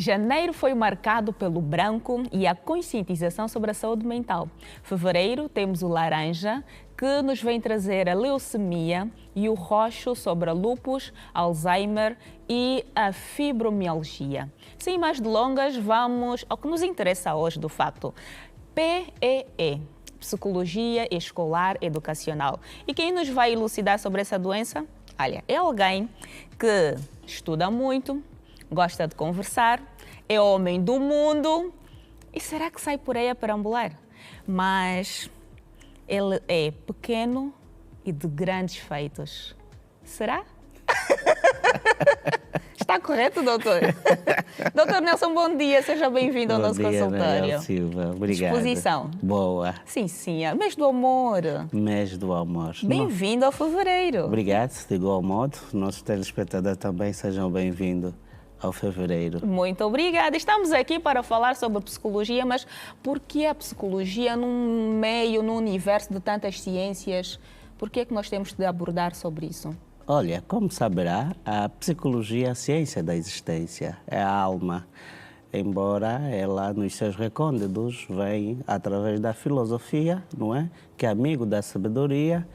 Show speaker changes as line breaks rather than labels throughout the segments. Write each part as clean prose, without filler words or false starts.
Janeiro foi marcado pelo branco e a conscientização sobre a saúde mental. Fevereiro temos o laranja, que nos vem trazer a leucemia, e o roxo sobre a lúpus, Alzheimer e a fibromialgia. Sem mais delongas, vamos ao que nos interessa hoje, do facto. PEE, Psicologia Escolar Educacional. E quem nos vai elucidar sobre essa doença? Olha, é alguém que estuda muito, gosta de conversar, é homem do mundo e será que sai por aí a perambular? Mas ele é pequeno e de grandes feitos. Será? Está correto, doutor? Doutor Nelson, bom dia. Seja bem-vindo ao nosso consultório.
Silva, obrigado.
Disposição?
Boa.
Sim, sim. Mês do amor.
Mês do amor.
Bem-vindo ao fevereiro.
Obrigado, de igual modo. Nossos telespectadores também sejam bem-vindos ao fevereiro.
Muito obrigada. Estamos aqui para falar sobre psicologia, mas por que a psicologia num meio, num universo de tantas ciências? Por que é que nós temos de abordar sobre isso?
Olha, como saberá, a psicologia é a ciência da existência, é a alma. Embora ela, nos seus recônditos, vem através da filosofia, não é? Que é amigo da sabedoria,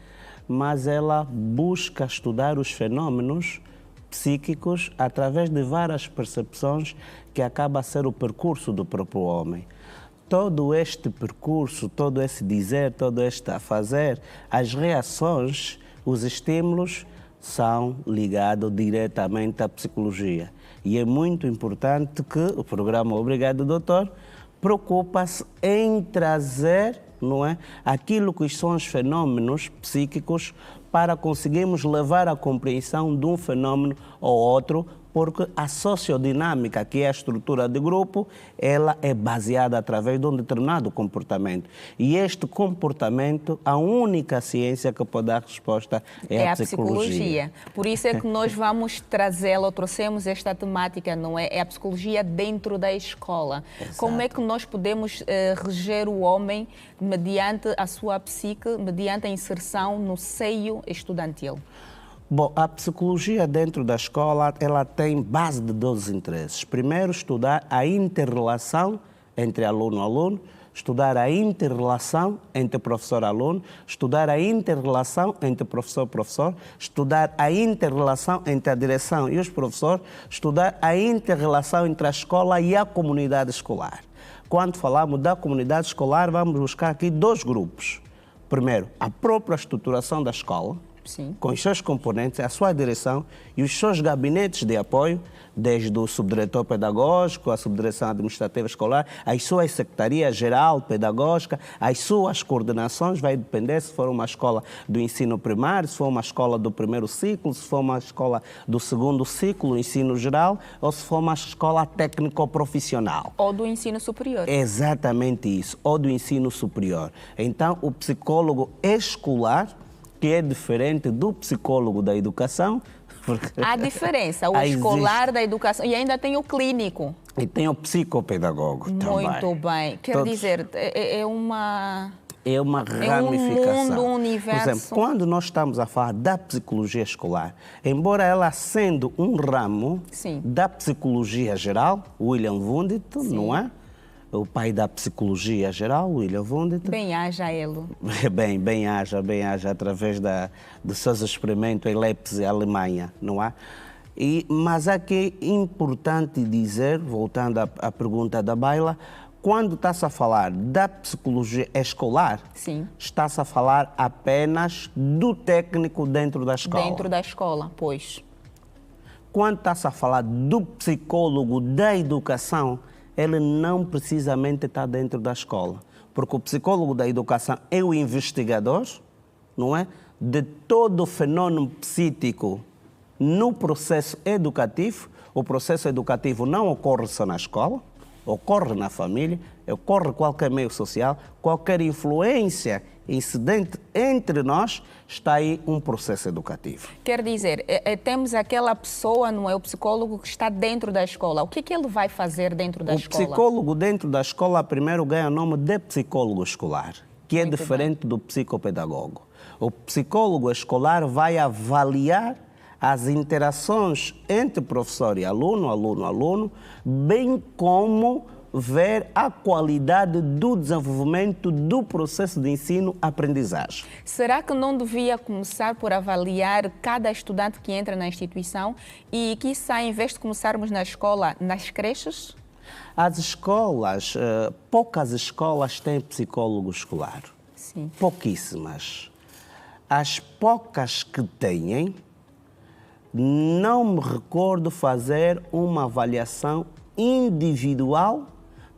mas ela busca estudar os fenômenos psíquicos através de várias percepções que acaba a ser o percurso do próprio homem. Todo este percurso, todo esse dizer, todo este a fazer, as reações, os estímulos são ligados diretamente à psicologia. E é muito importante que o programa Obrigado, Doutor preocupa-se em trazer, não é, aquilo que são os fenômenos psíquicos para conseguirmos levar a compreensão de um fenômeno ou outro, porque a sociodinâmica, que é a estrutura de grupo, ela é baseada através de um determinado comportamento. E este comportamento, a única ciência que pode dar resposta é a psicologia.
Por isso é que nós vamos trazê-la, trouxemos esta temática, não é? É a psicologia dentro da escola.
Exato.
Como é que nós podemos reger o homem mediante a sua psique, mediante a inserção no seio estudantil?
Bom, a psicologia dentro da escola, ela tem base de 12 interesses. Primeiro, estudar a inter-relação entre aluno e aluno, estudar a inter-relação entre professor e aluno, estudar a inter-relação entre professor e professor, estudar a inter-relação entre a direção e os professores, estudar a inter-relação entre a escola e a comunidade escolar. Quando falamos da comunidade escolar, vamos buscar aqui dois grupos. Primeiro, a própria estruturação da escola,
sim,
com os seus componentes, a sua direção e os seus gabinetes de apoio, desde o subdiretor pedagógico, a subdireção administrativa escolar, as suas secretarias geral pedagógica, as suas coordenações, vai depender se for uma escola do ensino primário, se for uma escola do primeiro ciclo, se for uma escola do segundo ciclo, ensino geral, ou se for uma escola técnico-profissional.
Ou do ensino superior.
Exatamente isso, ou do ensino superior. Então, o psicólogo escolar, que é diferente do psicólogo da educação.
Há diferença, o escolar da educação, e ainda tem o clínico.
E tem o psicopedagogo também.
Muito bem. Quer dizer, é uma
ramificação.
É um mundo, um universo.
Por exemplo, quando nós estamos a falar da psicologia escolar, embora ela sendo um ramo, sim, da psicologia geral, William Wundt, não é? O pai da psicologia geral, William Wundt.
Bem-haja ele.
Bem-haja, através dos seus experimentos em Leipzig, Alemanha, não é? Mas aqui é importante dizer, voltando à pergunta da Baila, quando está-se a falar da psicologia escolar, sim, está-se a falar apenas do técnico dentro da escola.
Dentro da escola, pois.
Quando está-se a falar do psicólogo da educação, ele não precisamente está dentro da escola, porque o psicólogo da educação é o investigador, não é, de todo o fenômeno psíquico no processo educativo. O processo educativo não ocorre só na escola, ocorre na família, ocorre em qualquer meio social, qualquer influência incidente entre nós, está aí um processo educativo.
Quer dizer, temos aquela pessoa, não é, o psicólogo que está dentro da escola. O que ele vai fazer dentro da escola?
O psicólogo dentro da escola primeiro ganha o nome de psicólogo escolar, que é diferente do psicopedagogo. O psicólogo escolar vai avaliar as interações entre professor e aluno, aluno, bem como ver a qualidade do desenvolvimento do processo de ensino-aprendizagem.
Será que não devia começar por avaliar cada estudante que entra na instituição e, quiçá, em vez de começarmos na escola, nas creches?
As escolas, poucas escolas têm psicólogo escolar.
Sim.
Pouquíssimas. As poucas que têm, não me recordo fazer uma avaliação individual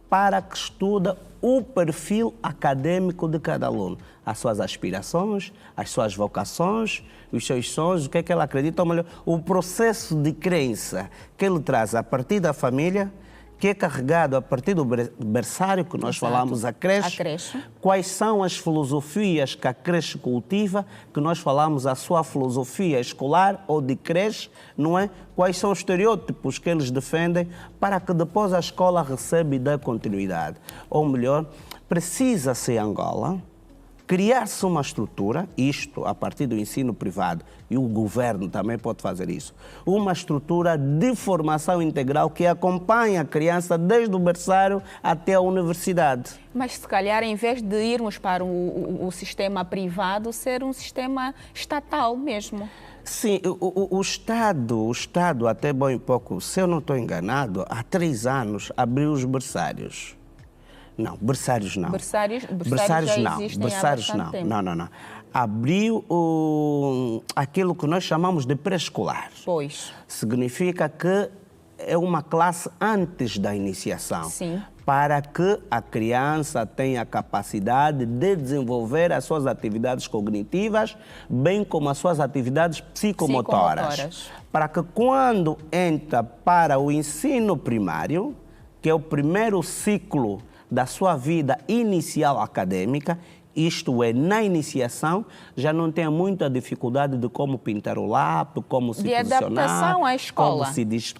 para que estuda o perfil acadêmico de cada aluno. As suas aspirações, as suas vocações, os seus sonhos, o que é que ele acredita, ou melhor, o processo de crença que ele traz a partir da família, que é carregado a partir do berçário, que nós falamos, a creche. Quais são as filosofias que a creche cultiva, que nós falamos a sua filosofia escolar ou de creche, não é? Quais são os estereótipos que eles defendem para que depois a escola receba e dê continuidade. Ou melhor, precisa-se em Angola criar-se uma estrutura, isto a partir do ensino privado, e o governo também pode fazer isso, uma estrutura de formação integral que acompanha a criança desde o berçário até a universidade.
Mas se calhar, em vez de irmos para o sistema privado, ser um sistema estatal mesmo.
Sim, o Estado, até bom e pouco, se eu não estou enganado, há 3 anos abriu os berçários. Não, berçários não.
Berçários já
não.
existem
Berçários
há bastante tempo.
Não. Abriu aquilo que nós chamamos de pré-escolar.
Pois.
Significa que é uma classe antes da iniciação.
Sim.
Para que a criança tenha a capacidade de desenvolver as suas atividades cognitivas, bem como as suas atividades psicomotoras. Para que quando entra para o ensino primário, que é o primeiro ciclo da sua vida inicial acadêmica, isto é, na iniciação, já não tenha muita dificuldade de como pintar o lápis, como se posicionar,
adaptação à escola.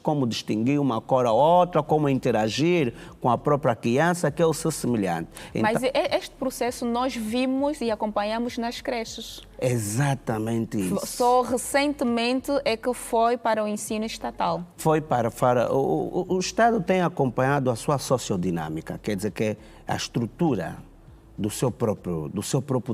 Como distinguir uma cor a outra, como interagir com a própria criança, que é o seu semelhante.
Mas este processo nós vimos e acompanhamos nas creches.
Exatamente isso.
Só recentemente é que foi para o ensino estatal.
Foi para o Estado tem acompanhado a sua sociodinâmica, quer dizer que a estrutura do seu próprio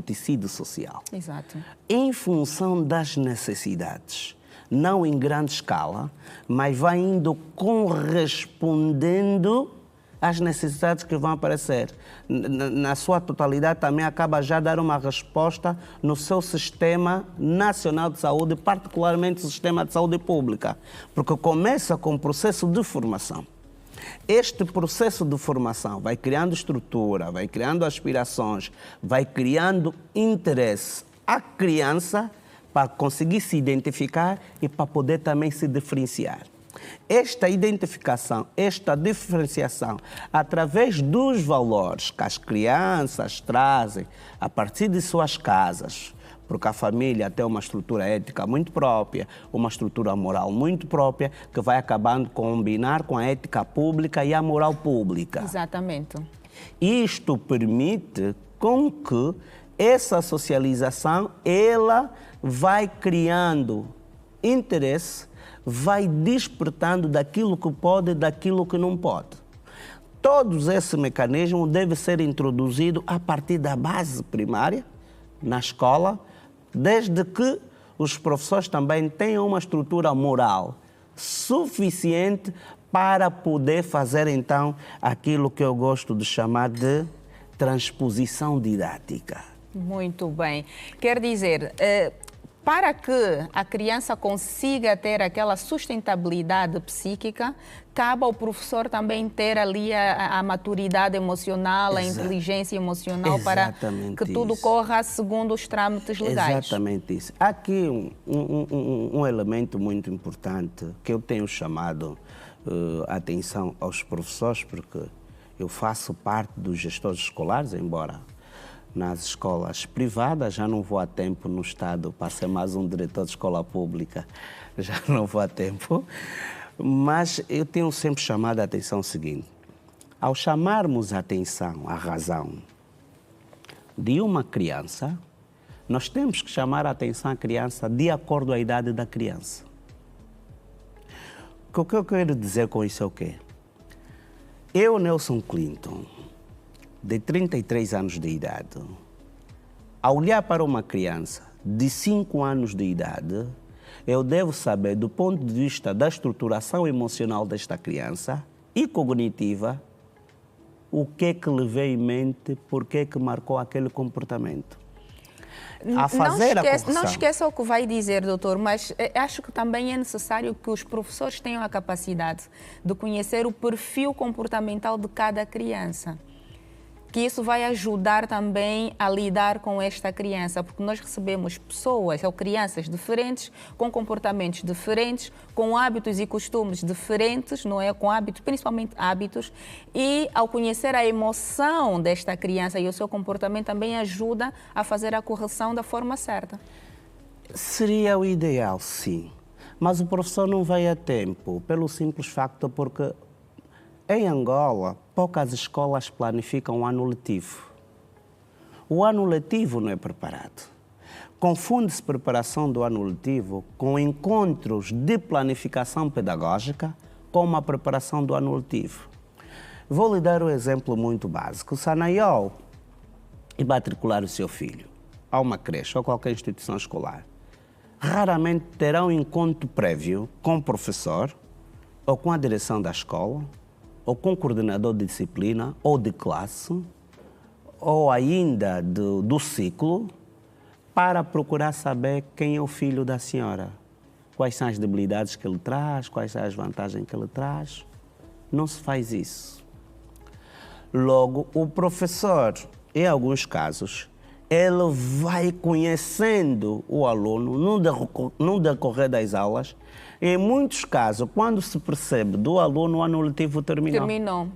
tecido social.
Exato.
Em função das necessidades, não em grande escala, mas vai indo correspondendo às necessidades que vão aparecer. Na sua totalidade, também acaba já dar uma resposta no seu sistema nacional de saúde, particularmente o sistema de saúde pública, porque começa com o processo de formação. Este processo de formação vai criando estrutura, vai criando aspirações, vai criando interesse à criança para conseguir se identificar e para poder também se diferenciar. Esta identificação, esta diferenciação, através dos valores que as crianças trazem a partir de suas casas, porque a família tem uma estrutura ética muito própria, uma estrutura moral muito própria, que vai acabando combinar com a ética pública e a moral pública.
Exatamente.
Isto permite com que essa socialização, ela vai criando interesse, vai despertando daquilo que pode e daquilo que não pode. Todos esses mecanismos devem ser introduzidos a partir da base primária, na escola, desde que os professores também tenham uma estrutura moral suficiente para poder fazer, então, aquilo que eu gosto de chamar de transposição didática.
Muito bem. Quer dizer, para que a criança consiga ter aquela sustentabilidade psíquica, cabe ao professor também ter ali a maturidade emocional, a inteligência emocional,
exatamente
para que tudo corra segundo os trâmites legais.
Exatamente isso. Há aqui um elemento muito importante que eu tenho chamado atenção aos professores, porque eu faço parte dos gestores escolares, embora nas escolas privadas, já não vou a tempo no Estado para ser mais um diretor de escola pública, já não vou a tempo, mas eu tenho sempre chamado a atenção o seguinte: ao chamarmos a atenção, a razão de uma criança, nós temos que chamar a atenção à criança de acordo à idade da criança. O que eu quero dizer com isso é o quê? Eu, Nelson Clinton, de 33 anos de idade, ao olhar para uma criança de 5 anos de idade, eu devo saber, do ponto de vista da estruturação emocional desta criança e cognitiva, o que é que lhe veio em mente, por que é que marcou aquele comportamento.
Não esqueça o que vai dizer, doutor, mas acho que também é necessário que os professores tenham a capacidade de conhecer o perfil comportamental de cada criança. Que isso vai ajudar também a lidar com esta criança, porque nós recebemos pessoas ou crianças diferentes, com comportamentos diferentes, com hábitos e costumes diferentes, não é? Com hábitos, principalmente hábitos, e ao conhecer a emoção desta criança e o seu comportamento também ajuda a fazer a correção da forma certa.
Seria o ideal, sim, mas o professor não vai a tempo, pelo simples facto porque em Angola, poucas escolas planificam o ano letivo. O ano letivo não é preparado. Confunde-se preparação do ano letivo com encontros de planificação pedagógica com uma preparação do ano letivo. Vou lhe dar um exemplo muito básico. O Sanaiol e matricular o seu filho a uma creche ou qualquer instituição escolar, raramente terá um encontro prévio com o professor ou com a direção da escola, ou com o coordenador de disciplina, ou de classe, ou ainda do ciclo, para procurar saber quem é o filho da senhora. Quais são as debilidades que ele traz, quais são as vantagens que ele traz. Não se faz isso. Logo, o professor, em alguns casos, ele vai conhecendo o aluno no decorrer das aulas. Em muitos casos, quando se percebe do aluno, o ano letivo terminou.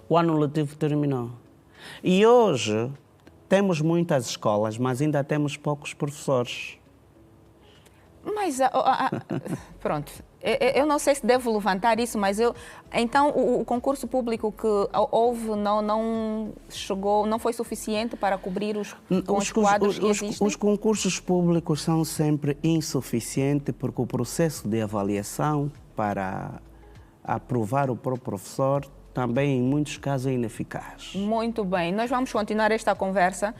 O ano letivo terminou. E hoje temos muitas escolas, mas ainda temos poucos professores.
Mas, pronto, eu não sei se devo levantar isso, mas então o concurso público que houve não foi suficiente para cobrir os quadros que existem?
Os concursos públicos são sempre insuficientes porque o processo de avaliação para aprovar o próprio professor também, em muitos casos, é ineficaz.
Muito bem. Nós vamos continuar esta conversa.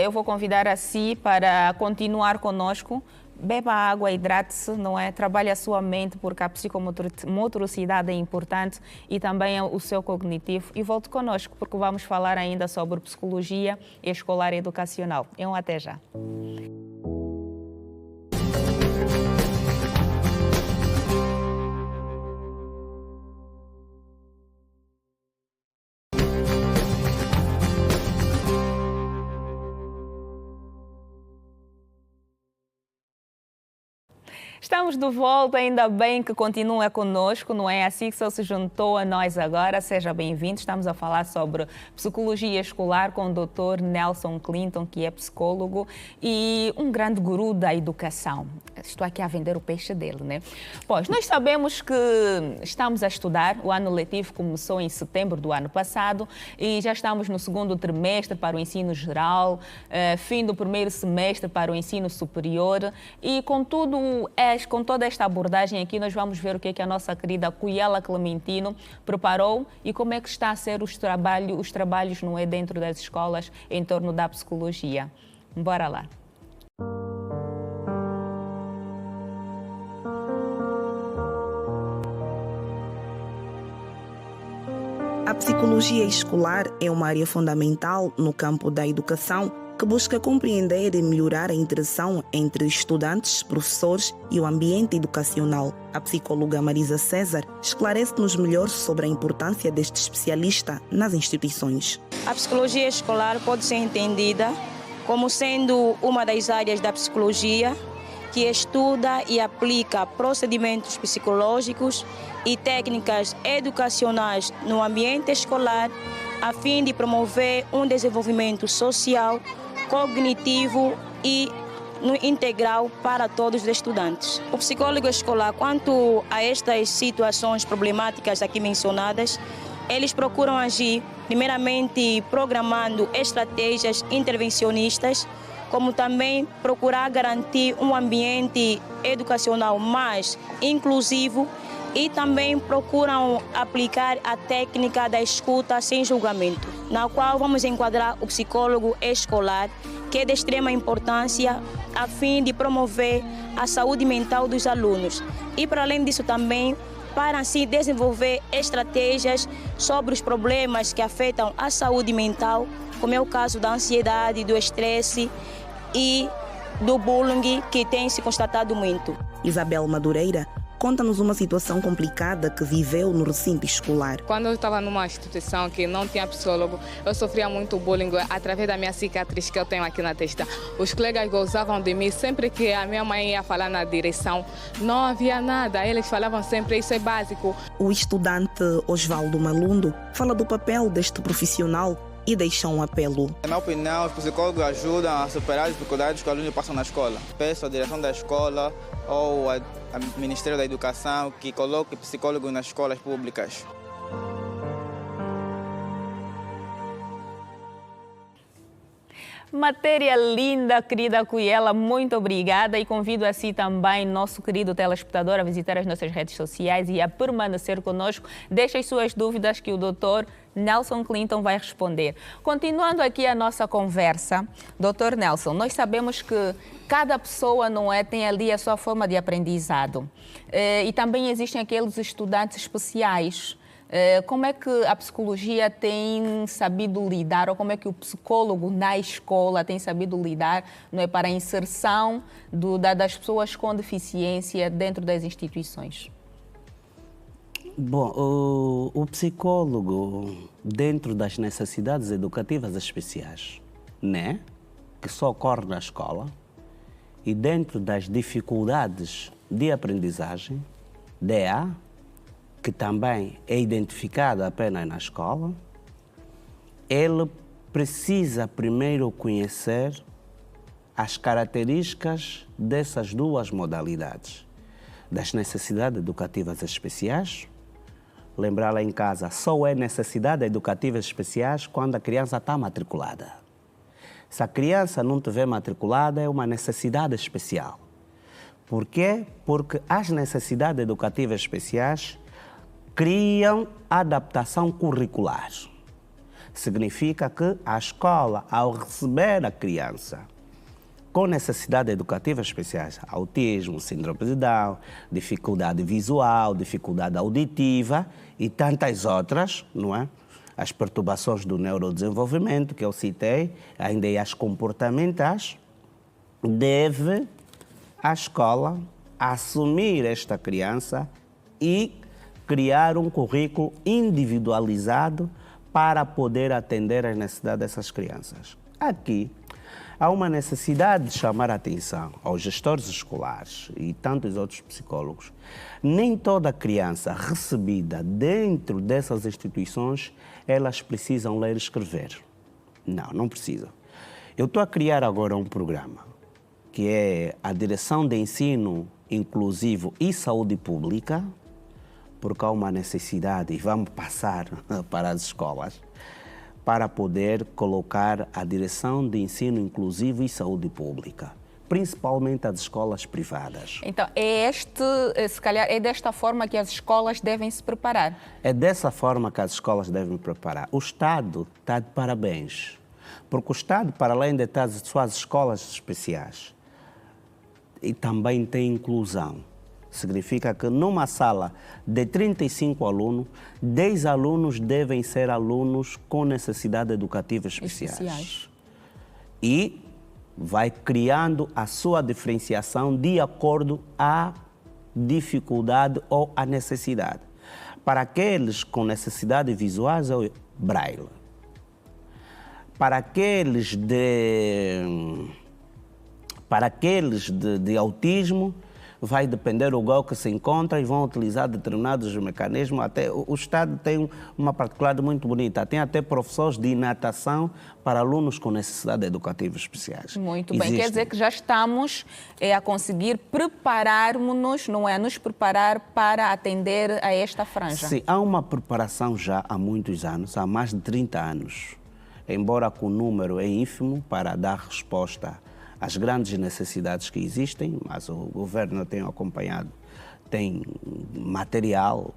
Eu vou convidar a si para continuar conosco. Beba água, hidrate-se, não é? Trabalhe a sua mente, porque a psicomotricidade é importante e também o seu cognitivo. E volte connosco, porque vamos falar ainda sobre psicologia escolar e educacional. Até já. Estamos de volta, ainda bem que continua conosco, não é? Assim que se juntou a nós agora, seja bem-vindo. Estamos a falar sobre psicologia escolar com o Dr. Nelson Clinton, que é psicólogo e um grande guru da educação. Estou aqui a vender o peixe dele, né? Pois, nós sabemos que estamos a estudar, o ano letivo começou em setembro do ano passado e já estamos no segundo trimestre para o ensino geral, fim do primeiro semestre para o ensino superior e com toda esta abordagem aqui, nós vamos ver o que a nossa querida Cuyela Clementino preparou e como é que está a ser os trabalhos não é, dentro das escolas em torno da psicologia. Bora lá.
A psicologia escolar é uma área fundamental no campo da educação que busca compreender e melhorar a interação entre estudantes, professores e o ambiente educacional. A psicóloga Marisa César esclarece-nos melhor sobre a importância deste especialista nas instituições.
A psicologia escolar pode ser entendida como sendo uma das áreas da psicologia que estuda e aplica procedimentos psicológicos e técnicas educacionais no ambiente escolar a fim de promover um desenvolvimento social, cognitivo e integral para todos os estudantes. O psicólogo escolar, quanto a estas situações problemáticas aqui mencionadas, eles procuram agir, primeiramente, programando estratégias intervencionistas como também procurar garantir um ambiente educacional mais inclusivo e também procuram aplicar a técnica da escuta sem julgamento, na qual vamos enquadrar o psicólogo escolar, que é de extrema importância a fim de promover a saúde mental dos alunos. E para além disso também, para assim desenvolver estratégias sobre os problemas que afetam a saúde mental, como é o caso da ansiedade, do estresse e do bullying, que tem se constatado muito.
Isabel Madureira conta-nos uma situação complicada que viveu no recinto escolar.
Quando eu estava numa instituição que não tinha psicólogo, eu sofria muito bullying através da minha cicatriz que eu tenho aqui na testa. Os colegas gozavam de mim sempre que a minha mãe ia falar na direção. Não havia nada, eles falavam sempre, isso é básico.
O estudante Osvaldo Malundo fala do papel deste profissional e deixa um apelo.
Na minha opinião, os psicólogos ajudam a superar as dificuldades que os alunos passam na escola. Peço à direção da escola ou ao Ministério da Educação que coloque psicólogos nas escolas públicas.
Matéria linda, querida Cuyela, muito obrigada e convido assim também nosso querido telespectador a visitar as nossas redes sociais e a permanecer conosco. Deixe as suas dúvidas que o doutor Nelson Clinton vai responder. Continuando aqui a nossa conversa, doutor Nelson, nós sabemos que cada pessoa tem ali a sua forma de aprendizado e também existem aqueles estudantes especiais. Como é que a psicologia tem sabido lidar, ou como é que o psicólogo na escola tem sabido lidar, para a inserção das pessoas com deficiência dentro das instituições?
Bom, o psicólogo, dentro das necessidades educativas especiais, né, que só ocorre na escola, e dentro das dificuldades de aprendizagem, DA, que também é identificada apenas na escola, ele precisa primeiro conhecer as características dessas duas modalidades, das necessidades educativas especiais. Lembrar lá em casa, só é necessidade educativas especiais quando a criança está matriculada. Se a criança não estiver matriculada, é uma necessidade especial. Por quê? Porque as necessidades educativas especiais criam adaptação curricular. Significa que a escola, ao receber a criança com necessidades educativas especiais, autismo, síndrome de Down, dificuldade visual, dificuldade auditiva e tantas outras, não é? As perturbações do neurodesenvolvimento que eu citei, ainda e as comportamentais, deve a escola assumir esta criança e criar um currículo individualizado para poder atender às necessidades dessas crianças. Aqui, há uma necessidade de chamar a atenção aos gestores escolares e tantos outros psicólogos. Nem toda criança recebida dentro dessas instituições, elas precisam ler e escrever. Não precisam. Eu estou a criar agora um programa, que é a Direção de Ensino Inclusivo e Saúde Pública, porque há uma necessidade, e vamos passar para as escolas, para poder colocar a Direção de Ensino Inclusivo e Saúde Pública, principalmente as escolas privadas.
Então, se calhar, é desta forma que as escolas devem se preparar?
É dessa forma que as escolas devem preparar. O Estado está de parabéns, porque o Estado, para além de ter as suas escolas especiais, e também tem inclusão. Significa que numa sala de 35 alunos, 10 alunos devem ser alunos com necessidades educativas especiais. E vai criando a sua diferenciação de acordo à dificuldade ou à necessidade. Para aqueles com necessidades visuais, é o braille. Para aqueles de autismo, vai depender do lugar que se encontra e vão utilizar determinados mecanismos. Até o Estado tem uma particularidade muito bonita, tem até professores de natação para alunos com necessidades educativas especiais.
Muito bem, quer dizer que já estamos a conseguir preparar-nos, nos preparar para atender a esta franja.
Sim, há uma preparação já há muitos anos, há mais de 30 anos, embora com o número é ínfimo para dar resposta as grandes necessidades que existem, mas o governo tem acompanhado, tem material,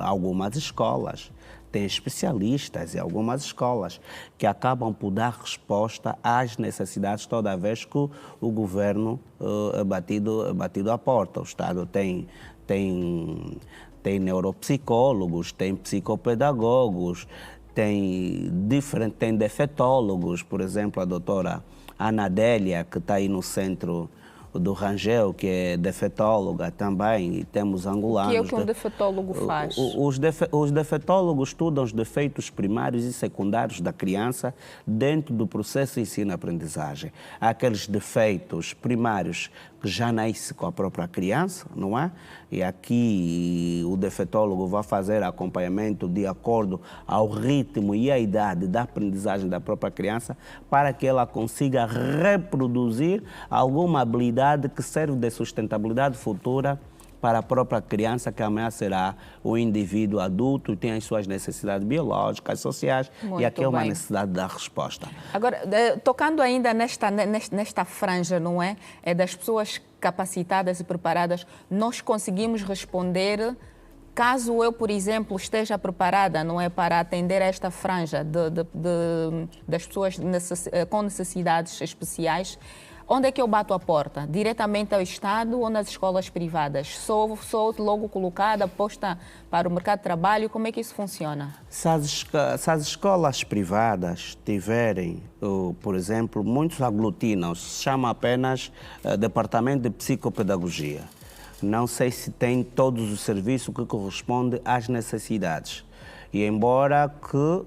algumas escolas, tem especialistas em algumas escolas que acabam por dar resposta às necessidades toda vez que o governo é batido à porta. O Estado tem neuropsicólogos, tem psicopedagogos, tem defeitólogos, por exemplo, a doutora Anadélia, que está aí no centro do Rangel, que é defeitóloga também, e temos angolanos.
O que é que um defeitólogo faz?
Os defeitólogos estudam os defeitos primários e secundários da criança dentro do processo de ensino-aprendizagem. Há aqueles defeitos primários que já nascem com a própria criança, não é? E aqui o defeitólogo vai fazer acompanhamento de acordo ao ritmo e à idade da aprendizagem da própria criança para que ela consiga reproduzir alguma habilidade que serve de sustentabilidade futura para a própria criança, que amanhã será o indivíduo adulto e tem as suas necessidades biológicas, sociais, e aqui é uma necessidade da resposta.
Agora, tocando ainda nesta franja, não é? É das pessoas capacitadas e preparadas, nós conseguimos responder caso eu, por exemplo, esteja preparada, não é, para atender esta franja das pessoas com necessidades especiais. Onde é que eu bato a porta? Diretamente ao Estado ou nas escolas privadas? Sou logo colocada, posta para o mercado de trabalho? Como é que isso funciona?
Se as escolas privadas tiverem, por exemplo, muitos aglutinam, se chama apenas Departamento de Psicopedagogia. Não sei se tem todos os serviços que correspondem às necessidades. E embora que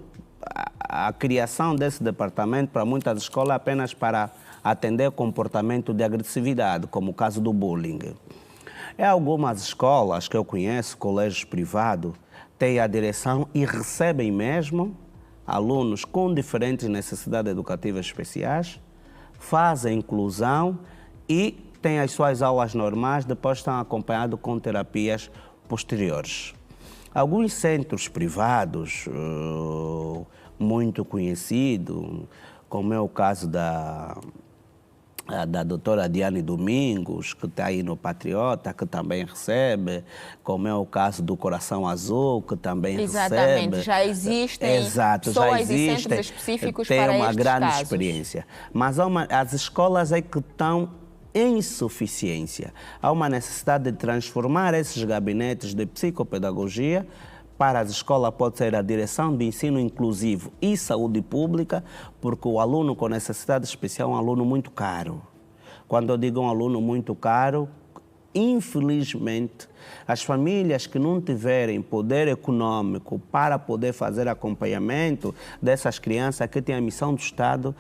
a criação desse departamento para muitas escolas é apenas para atender comportamento de agressividade, como o caso do bullying. Em algumas escolas que eu conheço, colégios privados, têm a direção e recebem mesmo alunos com diferentes necessidades educativas especiais, fazem inclusão e têm as suas aulas normais, depois estão acompanhados com terapias posteriores. Alguns centros privados muito conhecidos, como é o caso da doutora Diane Domingos, que está aí no Patriota, que também recebe, como é o caso do Coração Azul, que também recebe.
Exatamente, já existem pessoas e centros específicos para estes casos. Tem uma grande
experiência. Mas as escolas é que estão em insuficiência. Há uma necessidade de transformar esses gabinetes de psicopedagogia para as escolas, pode ser a direção de ensino inclusivo e saúde pública, porque o aluno com necessidade especial é um aluno muito caro. Quando eu digo um aluno muito caro, infelizmente, as famílias que não tiverem poder econômico para poder fazer acompanhamento dessas crianças, que tem a missão do Estado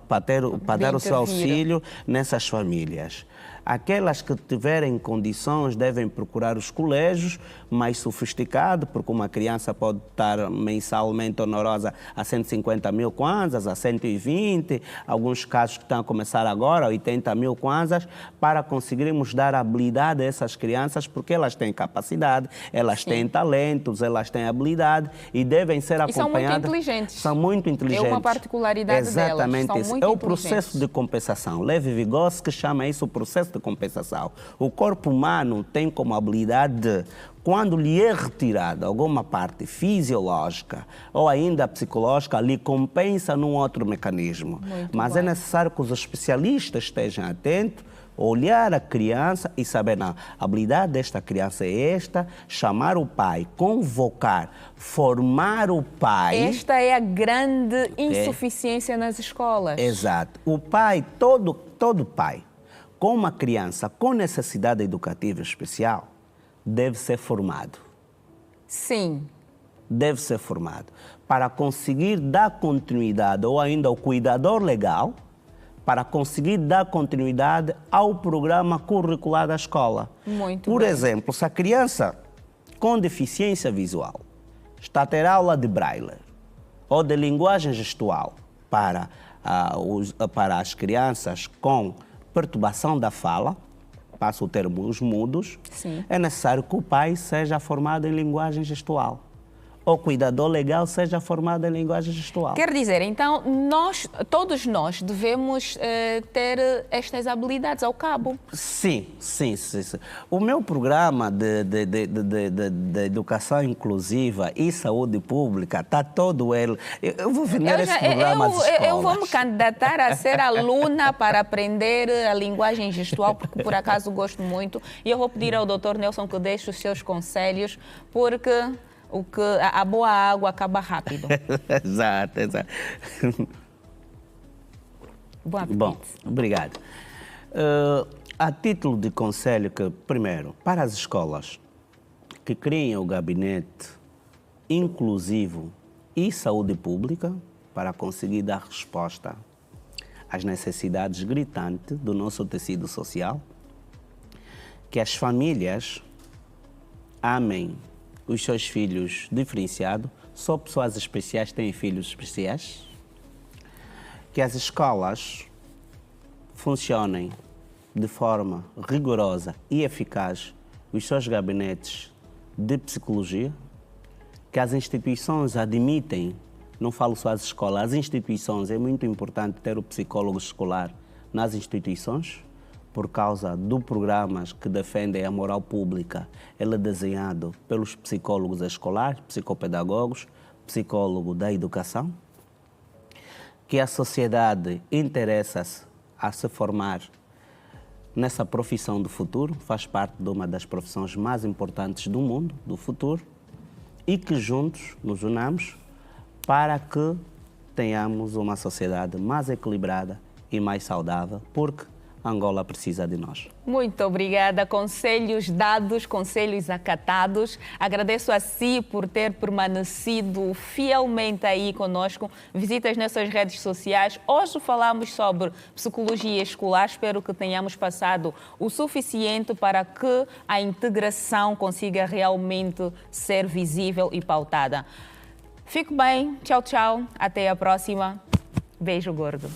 para dar o seu auxílio nessas famílias. Aquelas que tiverem condições devem procurar os colégios mais sofisticados, porque uma criança pode estar mensalmente honorosa a 150 mil kwanzas, a 120, alguns casos que estão a começar agora, 80 mil kwanzas, para conseguirmos dar habilidade a essas crianças, porque elas têm capacidade, elas têm talentos, elas têm habilidade e devem ser acompanhadas.
E são muito inteligentes.
São muito inteligentes.
É uma particularidade delas.
Exatamente isso. É o processo de compensação. Levi Vygotsky chama isso o processo de compensação. O corpo humano tem como habilidade, quando lhe é retirada alguma parte fisiológica ou ainda psicológica, lhe compensa num outro mecanismo. Mas é necessário que os especialistas estejam atentos, olhar a criança e saber, não, a habilidade desta criança é esta, chamar o pai, convocar, formar o pai.
Esta é a grande insuficiência nas escolas.
Exato. O pai, todo pai, com uma criança com necessidade educativa especial, deve ser formado.
Sim.
Deve ser formado para conseguir dar continuidade, ou ainda o cuidador legal, para conseguir dar continuidade ao programa curricular da escola.
Muito
Por
bem.
exemplo, se a criança com deficiência visual está a ter aula de braille ou de linguagem gestual para as crianças com perturbação da fala, passo o termo os mudos,
Sim.
é necessário que o pai seja formado em linguagem gestual. o cuidador legal seja formado em linguagem gestual.
Quer dizer, então, todos nós devemos ter estas habilidades ao cabo.
Sim. O meu programa de educação inclusiva e saúde pública está todo ele. Eu vou vender esse programa às escolas.
Eu vou me candidatar a ser aluna para aprender a linguagem gestual, porque por acaso gosto muito. E eu vou pedir ao Dr. Nelson que deixe os seus conselhos, porque a boa água acaba rápido.
Exato.
Bom apetite.
Bom, obrigado. A título de conselho que, primeiro, para as escolas que criem o gabinete inclusivo e saúde pública para conseguir dar resposta às necessidades gritantes do nosso tecido social, que as famílias amem os seus filhos diferenciados, só pessoas especiais têm filhos especiais, que as escolas funcionem de forma rigorosa e eficaz os seus gabinetes de psicologia, que as instituições admitem, não falo só as escolas, as instituições, é muito importante ter o psicólogo escolar nas instituições, por causa dos programas que defendem a moral pública. Ele é desenhado pelos psicólogos escolares, psicopedagogos, psicólogo da educação, que a sociedade interessa-se a se formar nessa profissão do futuro, faz parte de uma das profissões mais importantes do mundo, do futuro, e que juntos nos unamos para que tenhamos uma sociedade mais equilibrada e mais saudável, porque Angola precisa de nós.
Muito obrigada. Conselhos dados, conselhos acatados. Agradeço a si por ter permanecido fielmente aí conosco. Visitas nessas redes sociais. Hoje falamos sobre psicologia escolar. Espero que tenhamos passado o suficiente para que a integração consiga realmente ser visível e pautada. Fique bem. Tchau, tchau. Até a próxima. Beijo gordo.